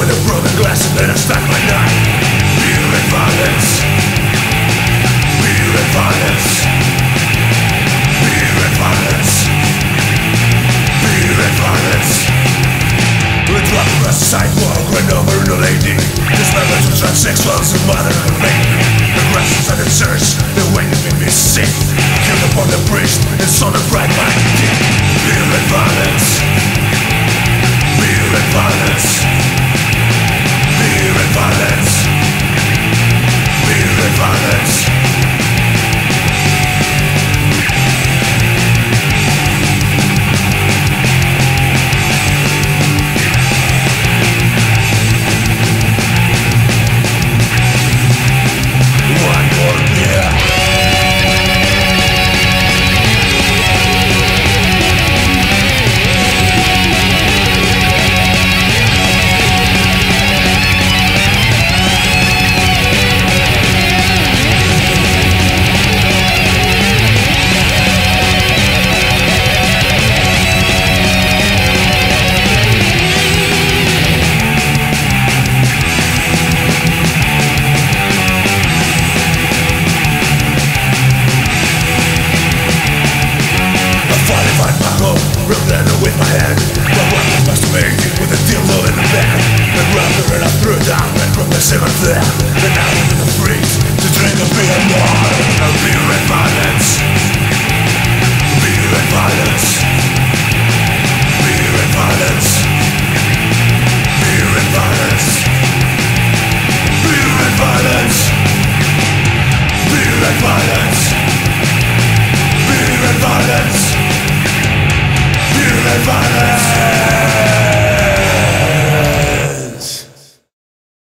with a broken glass and then I stack my knife. Beer and violence. Beer and violence. Beer and violence. Beer and violence. We drop across the sidewalk, run over the lady. This man was to try sex while his mother and baby. The grasses at the church, they waited to be sick. Killed upon the priest and son of right by dick. Beer and violence. Beer and violence. Beer and violence. Beer and violence. With my hand, my wife was masturbating with a dildo in the bed. I grabbed her and I threw her down and broke my seventh there. Then I went to the freeze to drink a beer more. A beer and violence.